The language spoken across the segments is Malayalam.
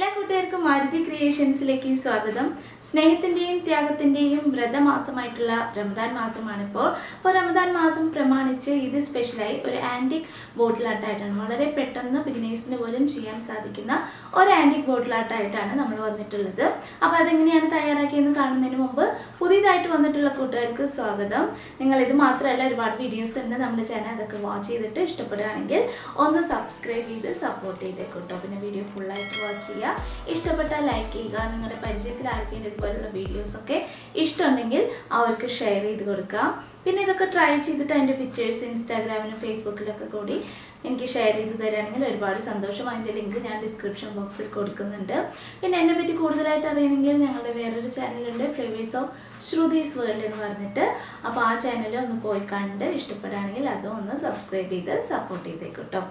എല്ലാ കൂട്ടുകാർക്കും ആരുതി ക്രിയേഷൻസിലേക്ക് സ്വാഗതം. സ്നേഹത്തിന്റെയും ത്യാഗത്തിന്റെയും വ്രതമാസമായിട്ടുള്ള റമദാൻ മാസമാണ് ഇപ്പോൾ. റമദാൻ മാസം പ്രമാണിച്ച് ഇത് സ്പെഷ്യലായി ഒരു ആന്റിക് ബോട്ടിൽ ആർട്ടായിട്ടാണ്, വളരെ പെട്ടെന്ന് ബിഗിനേഴ്സിന് പോലും ചെയ്യാൻ സാധിക്കുന്ന ഒരു ആന്റിക് ബോട്ടിൽ ആർട്ടായിട്ടാണ് നമ്മൾ വന്നിട്ടുള്ളത്. അപ്പോൾ അതെങ്ങനെയാണ് തയ്യാറാക്കിയെന്ന് കാണുന്നതിന് മുമ്പ് പുതിയതായിട്ട് വന്നിട്ടുള്ള കൂട്ടുകാർക്ക് സ്വാഗതം. നിങ്ങൾ ഇത് മാത്രമല്ല, ഒരുപാട് വീഡിയോസ് ഉണ്ട് നമ്മുടെ ചാനൽ. അതൊക്കെ വാച്ച് ചെയ്തിട്ട് ഇഷ്ടപ്പെടുകയാണെങ്കിൽ ഒന്ന് സബ്സ്ക്രൈബ് ചെയ്ത് സപ്പോർട്ട് ചെയ്തേക്കൂട്ടോ. പിന്നെ വീഡിയോ ഫുള്ളായിട്ട് വാച്ച് ചെയ്യുക. ഇഷ്ടപ്പെട്ടാൽ ലൈക്ക് ചെയ്യുക. നിങ്ങളുടെ പരിചയത്തിൽ ആർക്കെങ്കിലും ഇതുപോലുള്ള വീഡിയോസൊക്കെ ഇഷ്ടമുണ്ടെങ്കിൽ അവർക്ക് ഷെയർ ചെയ്ത് കൊടുക്കുക. പിന്നെ ഇതൊക്കെ ട്രൈ ചെയ്തിട്ട് അതിൻ്റെ പിക്ചേഴ്സ് ഇൻസ്റ്റാഗ്രാമിലും ഫേസ്ബുക്കിലൊക്കെ കൂടി എനിക്ക് ഷെയർ ചെയ്ത് തരികയാണെങ്കിൽ ഒരുപാട് സന്തോഷം. അതിൻ്റെ ലിങ്ക് ഞാൻ ഡിസ്ക്രിപ്ഷൻ ബോക്സിൽ കൊടുക്കുന്നുണ്ട്. പിന്നെ എന്നെ പറ്റി കൂടുതലായിട്ട് അറിയണമെങ്കിൽ ഞങ്ങളുടെ വേറൊരു ചാനലുണ്ട്, ഫ്ലേവേഴ്സ് ഓഫ് ശ്രുതീസ് വേൾഡ് എന്ന് പറഞ്ഞിട്ട്. അപ്പോൾ ആ ചാനൽ ഒന്ന് പോയി കണ്ട് ഇഷ്ടപ്പെടുകയാണെങ്കിൽ അതും ഒന്ന് സബ്സ്ക്രൈബ് ചെയ്ത് സപ്പോർട്ട് ചെയ്തേക്കൂട്ടോ.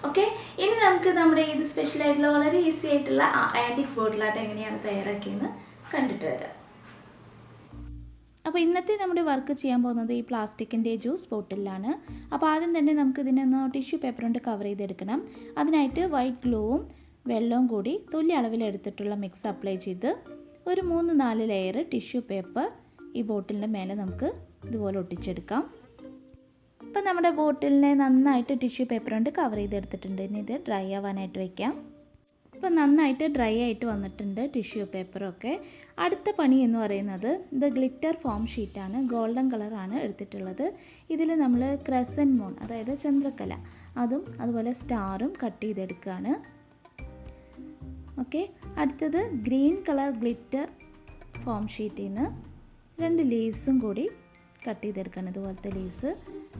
ഓക്കെ, ഇനി നമുക്ക് നമ്മുടെ ഇത് സ്പെഷ്യലായിട്ടുള്ള വളരെ ഈസി ആയിട്ടുള്ള ആൻറ്റിക് ബോട്ടിലായിട്ട് എങ്ങനെയാണ് തയ്യാറാക്കിയെന്ന് കണ്ടിട്ട് വരാം. അപ്പോൾ ഇന്നത്തെ നമ്മുടെ വർക്ക് ചെയ്യാൻ പോകുന്നത് ഈ പ്ലാസ്റ്റിക്കിൻ്റെ ജ്യൂസ് ബോട്ടിലാണ്. അപ്പോൾ ആദ്യം തന്നെ നമുക്ക് ഇതിനൊന്ന് ടിഷ്യൂ പേപ്പർ കൊണ്ട് കവർ ചെയ്തെടുക്കണം. അതിനായിട്ട് വൈറ്റ് ഗ്ലൂവും വെള്ളവും കൂടി തുല്യ അളവിലെടുത്തിട്ടുള്ള മിക്സ് അപ്ലൈ ചെയ്ത് ഒരു 3-4 ലെയർ ടിഷ്യൂ പേപ്പർ ഈ ബോട്ടിലിൻ്റെ മേലെ നമുക്ക് ഇതുപോലെ ഒട്ടിച്ചെടുക്കാം. അപ്പോൾ നമ്മുടെ ബോട്ടിലിനെ നന്നായിട്ട് ടിഷ്യൂ പേപ്പർ കൊണ്ട് കവർ ചെയ്തെടുത്തിട്ടുണ്ട്. ഇനി ഇത് ഡ്രൈ ആവാനായിട്ട് വയ്ക്കാം. ഇപ്പോൾ നന്നായിട്ട് ഡ്രൈ ആയിട്ട് വന്നിട്ടുണ്ട് ടിഷ്യൂ പേപ്പറൊക്കെ. അടുത്ത പണി എന്ന് പറയുന്നത് ഇത് ഗ്ലിറ്റർ ഫോം ഷീറ്റാണ്, ഗോൾഡൻ കളറാണ് എടുത്തിട്ടുള്ളത്. ഇതിൽ നമ്മൾ ക്രസൻറ്റ് മൂൺ, അതായത് ചന്ദ്രക്കല, അതും അതുപോലെ സ്റ്റാറും കട്ട് ചെയ്തെടുക്കുകയാണ്. ഓക്കെ, അടുത്തത് ഗ്രീൻ കളർ ഗ്ലിറ്റർ ഫോം ഷീറ്റിൽ നിന്ന് 2 ലീവ്സും കൂടി കട്ട് ചെയ്തെടുക്കണം. ഇതുപോലത്തെ ലീവ്സ്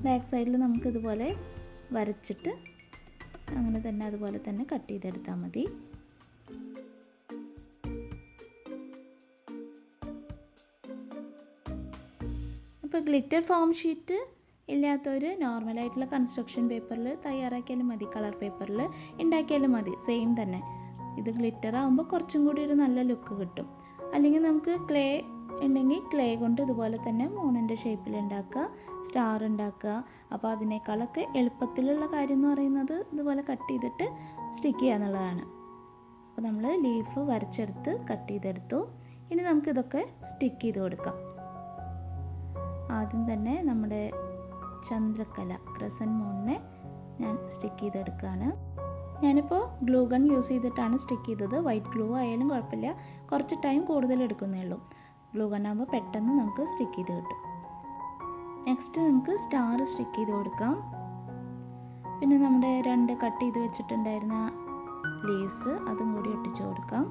ബാക്ക് സൈഡിൽ നമുക്ക് ഇതുപോലെ വരച്ചിട്ട് അങ്ങനെ തന്നെ അതുപോലെ തന്നെ കട്ട് ചെയ്തെടുത്താൽ മതി. ഇപ്പോൾ ഗ്ലിറ്റർ ഫോം ഷീറ്റ് ഇല്ലാത്തൊരു നോർമലായിട്ടുള്ള കൺസ്ട്രക്ഷൻ പേപ്പറിൽ തയ്യാറാക്കിയാലും മതി, കളർ പേപ്പറിൽ ഉണ്ടാക്കിയാലും മതി, സെയിം തന്നെ. ഇത് ഗ്ലിറ്റർ ആകുമ്പോൾ കുറച്ചും കൂടി ഒരു നല്ല ലുക്ക് കിട്ടും. അല്ലെങ്കിൽ നമുക്ക് ക്ലേ ഉണ്ടെങ്കിൽ ക്ലേ കൊണ്ട് ഇതുപോലെ തന്നെ മൂണിൻ്റെ ഷേപ്പിൽ ഉണ്ടാക്കുക, സ്റ്റാർ ഉണ്ടാക്കുക. അപ്പോൾ അതിനേക്കാളൊക്കെ എളുപ്പത്തിലുള്ള കാര്യം എന്ന് പറയുന്നത് ഇതുപോലെ കട്ട് ചെയ്തിട്ട് സ്റ്റിക്ക് ചെയ്യുക എന്നുള്ളതാണ്. അപ്പോൾ നമ്മൾ ലീഫ് വരച്ചെടുത്ത് കട്ട് ചെയ്തെടുത്തു. ഇനി നമുക്കിതൊക്കെ സ്റ്റിക്ക് ചെയ്ത് കൊടുക്കാം. ആദ്യം തന്നെ നമ്മുടെ ചന്ദ്രക്കല ക്രസൻറ്റ് മൂണിനെ ഞാൻ സ്റ്റിക്ക് ചെയ്തെടുക്കുകയാണ്. ഞാനിപ്പോൾ ഗ്ലൂ ഗൺ യൂസ് ചെയ്തിട്ടാണ് സ്റ്റിക്ക് ചെയ്തത്. വൈറ്റ് ഗ്ലൂ ആയാലും കുഴപ്പമില്ല, കുറച്ച് ടൈം കൂടുതൽ എടുക്കുന്നേ ഉള്ളൂ. ഗ്ലൂ ഗൺ ആകുമ്പോൾ പെട്ടെന്ന് നമുക്ക് സ്റ്റിക്ക് ചെയ്ത് കിട്ടും. നെക്സ്റ്റ് നമുക്ക് സ്റ്റാർ സ്റ്റിക്ക് ചെയ്ത് കൊടുക്കാം. പിന്നെ നമ്മുടെ 2 കട്ട് ചെയ്ത് വെച്ചിട്ടുണ്ടായിരുന്ന ലീവ്സ് അതും കൂടി ഒട്ടിച്ച് കൊടുക്കാം.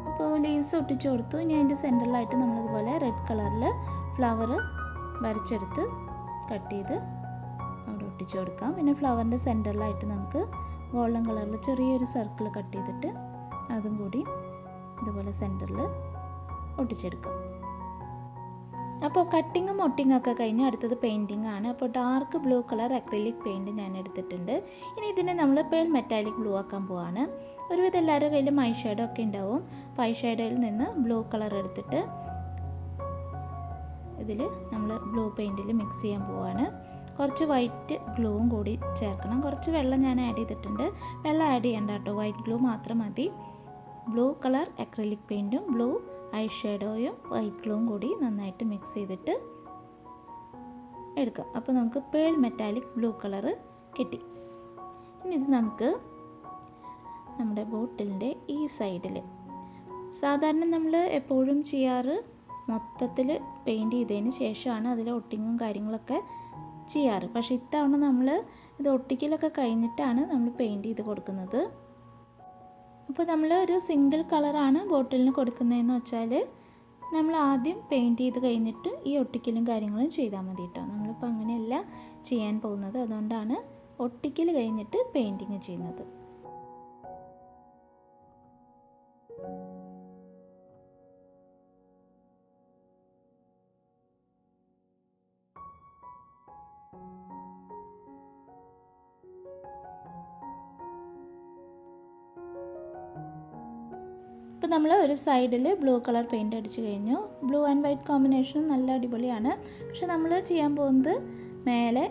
അപ്പോൾ ലീവ്സ് ഒട്ടിച്ച് കൊടുത്തു. ഇനി അതിൻ്റെ സെൻറ്ററിലായിട്ട് നമ്മളിതുപോലെ റെഡ് കളറിൽ ഫ്ലവർ വരച്ചെടുത്ത് കട്ട് ചെയ്ത് അവിടെ ഒട്ടിച്ച് കൊടുക്കാം. പിന്നെ ഫ്ലവറിൻ്റെ സെൻറ്ററിലായിട്ട് നമുക്ക് ഗോൾഡൻ കളറിൽ ചെറിയൊരു സർക്കിൾ കട്ട് ചെയ്തിട്ട് അതും കൂടി ഇതുപോലെ സെൻറ്ററിൽ ഒട്ടിച്ചെടുക്കാം. അപ്പോൾ കട്ടിങ്ങും ഒട്ടിങ്ങും ഒക്കെ കഴിഞ്ഞ് അടുത്തത് പെയിൻറ്റിങ് ആണ്. അപ്പോൾ dark blue colour acrylic paint ഞാൻ എടുത്തിട്ടുണ്ട്. ഇനി ഇതിനെ നമ്മൾ പേൾ മെറ്റാലിക് ബ്ലൂ ആക്കാൻ പോവാണ്. ഒരുവിധം എല്ലാവരുടെ കയ്യിലും ഐ ഷാഡോ ഒക്കെ ഉണ്ടാവും. അപ്പോൾ ഐ ഷാഡോയിൽ നിന്ന് ബ്ലൂ കളർ എടുത്തിട്ട് ഇതിൽ നമ്മൾ ബ്ലൂ പെയിൻറ്റിൽ മിക്സ് ചെയ്യാൻ പോവാണ്. കുറച്ച് വൈറ്റ് ഗ്ലൂവും കൂടി ചേർക്കണം. കുറച്ച് വെള്ളം ഞാൻ ആഡ് ചെയ്തിട്ടുണ്ട്. വെള്ളം ആഡ് ചെയ്യണ്ട കേട്ടോ, വൈറ്റ് ഗ്ലൂ മാത്രം മതി. ബ്ലൂ കളർ അക്രിലിക് പെയിൻറ്റും ബ്ലൂ ഐ ഷാഡോയും വൈറ്റ് ഗ്ലൂവും കൂടി നന്നായിട്ട് മിക്സ് ചെയ്തിട്ട് എടുക്കാം. അപ്പോൾ നമുക്ക് പേൾ മെറ്റാലിക് ബ്ലൂ കളറ് കിട്ടി. ഇനി ഇത് നമുക്ക് നമ്മുടെ ബോട്ടിലിൻ്റെ ഈ സൈഡിൽ, സാധാരണ നമ്മൾ എപ്പോഴും ചെയ്യാറ് മൊത്തത്തിൽ പെയിൻറ്റ് ചെയ്തതിന് ശേഷമാണ് അതിൽ ഒട്ടിങ്ങും കാര്യങ്ങളൊക്കെ ചെയ്യാറ്. പക്ഷേ ഇത്തവണ നമ്മൾ ഇത് ഒട്ടിക്കലൊക്കെ കഴിഞ്ഞിട്ടാണ് നമ്മൾ പെയിൻറ്റ് ചെയ്ത് കൊടുക്കുന്നത്. അപ്പോൾ നമ്മൾ ഒരു സിംഗിൾ കളറാണ് ബോട്ടിലിന് കൊടുക്കുന്നതെന്ന് വെച്ചാൽ നമ്മൾ ആദ്യം പെയിൻറ്റ് ചെയ്ത് കഴിഞ്ഞിട്ട് ഈ ഒട്ടിക്കലും കാര്യങ്ങളും ചെയ്താൽ മതി കേട്ടോ. നമ്മളിപ്പോൾ അങ്ങനെയല്ല ചെയ്യാൻ പോകുന്നത്, അതുകൊണ്ടാണ് ഒട്ടിക്കൽ കഴിഞ്ഞിട്ട് പെയിൻറ്റിങ് ചെയ്യുന്നത്. ഇപ്പോൾ നമ്മൾ ഒരു സൈഡിൽ ബ്ലൂ കളർ പെയിൻറ്റ് അടിച്ചു കഴിഞ്ഞു. ബ്ലൂ ആൻഡ് വൈറ്റ് കോമ്പിനേഷനും നല്ല അടിപൊളിയാണ്. പക്ഷെ നമ്മൾ ചെയ്യാൻ പോകുന്നത് മേലെ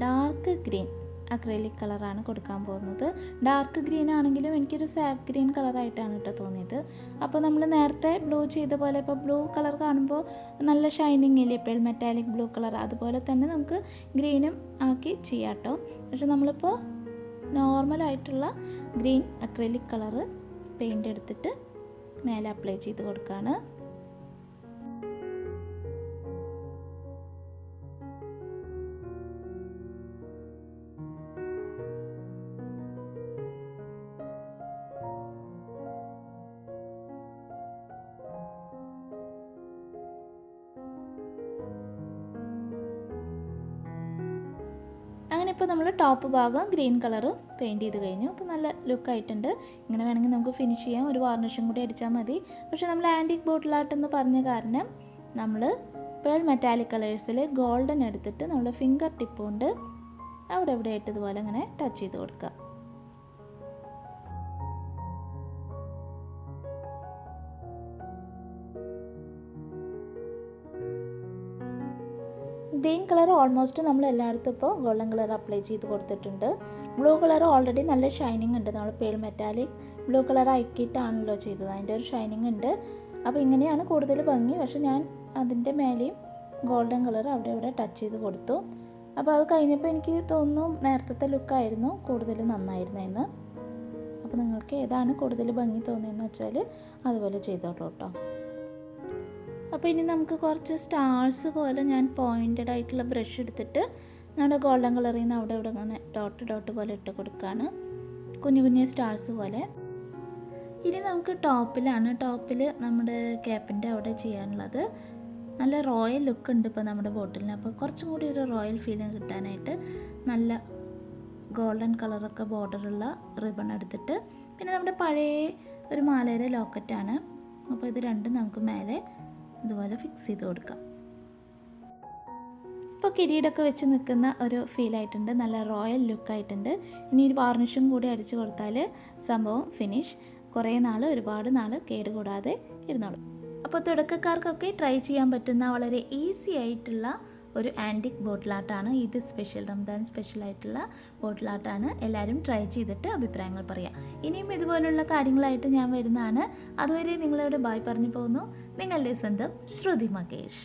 ഡാർക്ക് ഗ്രീൻ അക്രൈലിക് കളറാണ് കൊടുക്കാൻ പോകുന്നത്. ഡാർക്ക് ഗ്രീൻ ആണെങ്കിലും എനിക്കൊരു സാപ്പ് ഗ്രീൻ കളറായിട്ടാണ് കേട്ടോ തോന്നിയത്. അപ്പോൾ നമ്മൾ നേരത്തെ ബ്ലൂ ചെയ്ത പോലെ ഇപ്പോൾ ബ്ലൂ കളർ കാണുമ്പോൾ നല്ല ഷൈനിങ് ഇല്ലേ, ഇപ്പോൾ മെറ്റാലിക് ബ്ലൂ കളർ, അതുപോലെ തന്നെ നമുക്ക് ഗ്രീനും ആക്കി ചെയ്യാം കേട്ടോ. പക്ഷെ നമ്മളിപ്പോൾ നോർമലായിട്ടുള്ള ഗ്രീൻ അക്രൈലിക് കളറ് പെയിൻ്റ് എടുത്തിട്ട് മേലെ അപ്ലൈ ചെയ്ത് കൊടുക്കുകയാണ്. അങ്ങനെ ഇപ്പോൾ നമ്മൾ ടോപ്പ് ഭാഗം ഗ്രീൻ കളറും പെയിൻറ്റ് ചെയ്ത് കഴിഞ്ഞു. അപ്പോൾ നല്ല ലുക്കായിട്ടുണ്ട്. ഇങ്ങനെ വേണമെങ്കിൽ നമുക്ക് ഫിനിഷ് ചെയ്യാം, ഒരു വാർണിഷും കൂടി അടിച്ചാൽ മതി. പക്ഷേ നമ്മൾ ആൻറ്റിക് ബോട്ടിൽ ആർട്ട് എന്ന് പറഞ്ഞ കാരണം നമ്മൾ പേൾ മെറ്റാലിക് കളേഴ്സിൽ ഗോൾഡൻ എടുത്തിട്ട് നമ്മൾ ഫിംഗർ ടിപ്പ് കൊണ്ട് അവിടെ ഇവിടെ ആയിട്ട് ഇതുപോലെ അങ്ങനെ ടച്ച് ചെയ്ത് കൊടുക്കുക. ഗ്രീൻ കളർ ഓൾമോസ്റ്റ് നമ്മൾ എല്ലായിടത്തും ഇപ്പോൾ ഗോൾഡൻ കളർ അപ്ലൈ ചെയ്ത് കൊടുത്തിട്ടുണ്ട്. ബ്ലൂ കളർ ഓൾറെഡി നല്ല ഷൈനിങ് ഉണ്ട്. നമ്മൾ പേൾ മെറ്റാലിക് ബ്ലൂ കളർ ആക്കിയിട്ടാണല്ലോ ചെയ്തത്, അതിൻ്റെ ഒരു ഷൈനിങ് ഉണ്ട്. അപ്പോൾ ഇങ്ങനെയാണ് കൂടുതൽ ഭംഗി. പക്ഷെ ഞാൻ അതിൻ്റെ മേലെയും ഗോൾഡൻ കളർ അവിടെ ഇവിടെ ടച്ച് ചെയ്ത് കൊടുത്തു. അപ്പോൾ അത് കഴിഞ്ഞപ്പോൾ എനിക്ക് തോന്നുന്നു നേരത്തെ ലുക്കായിരുന്നു കൂടുതൽ നന്നായിരുന്നതെന്ന്. അപ്പോൾ നിങ്ങൾക്ക് ഏതാണ് കൂടുതൽ ഭംഗി തോന്നിയെന്ന് വെച്ചാൽ അതുപോലെ ചെയ്തോളൂ കേട്ടോ. അപ്പോൾ ഇനി നമുക്ക് കുറച്ച് സ്റ്റാർസ് പോലെ ഞാൻ പോയിൻറ്റഡ് ആയിട്ടുള്ള ബ്രഷ് എടുത്തിട്ട് നമ്മുടെ ഗോൾഡൻ കളറിൽ നിന്ന് അവിടെ ഇവിടെ അങ്ങനെ ഡോട്ട് ഡോട്ട് പോലെ ഇട്ട് കൊടുക്കുകയാണ്, കുഞ്ഞു കുഞ്ഞു സ്റ്റാർസ് പോലെ. ഇനി നമുക്ക് ടോപ്പിൽ നമ്മുടെ ക്യാപ്പിൻ്റെ അവിടെ ചെയ്യാനുള്ളത്. നല്ല റോയൽ ലുക്ക് ഉണ്ട് ഇപ്പോൾ നമ്മുടെ ബോട്ടിലിന്. അപ്പോൾ കുറച്ചും കൂടി ഒരു റോയൽ ഫീലിംഗ് കിട്ടാനായിട്ട് നല്ല ഗോൾഡൻ കളറൊക്കെ ബോർഡറുള്ള റിബൺ എടുത്തിട്ട്, പിന്നെ നമ്മുടെ പഴയ ഒരു മാലയുടെ ലോക്കറ്റാണ്. അപ്പോൾ ഇത് രണ്ടും നമുക്ക് മേലെ ഇതുപോലെ ഫിക്സ് ചെയ്ത് കൊടുക്കാം. ഇപ്പോൾ കിരീടമൊക്കെ വെച്ച് നിൽക്കുന്ന ഒരു ഫീലായിട്ടുണ്ട്, നല്ല റോയൽ ലുക്കായിട്ടുണ്ട്. ഇനി ഒരു വാർണിഷും കൂടി അടിച്ചു കൊടുത്താൽ സംഭവം ഫിനിഷ്. കുറേ ഒരുപാട് നാൾ കേടുകൂടാതെ ഇരുന്നോളും. അപ്പോൾ തുടക്കക്കാർക്കൊക്കെ ട്രൈ ചെയ്യാൻ പറ്റുന്ന വളരെ ഈസി ആയിട്ടുള്ള ഒരു ആൻറ്റിക് ബോട്ടിലാട്ടാണ് ഇത്. റമദാൻ സ്പെഷ്യലായിട്ടുള്ള ബോട്ടിലാട്ടാണ്. എല്ലാവരും ട്രൈ ചെയ്തിട്ട് അഭിപ്രായങ്ങൾ പറയാം. ഇനിയും ഇതുപോലുള്ള കാര്യങ്ങളായിട്ട് ഞാൻ വരുന്നതാണ്. അതുവരെ നിങ്ങളോട് ബായ് പറഞ്ഞു പോകുന്നു. നിങ്ങളുടെ സ്വന്തം ശ്രുതി മകേഷ്.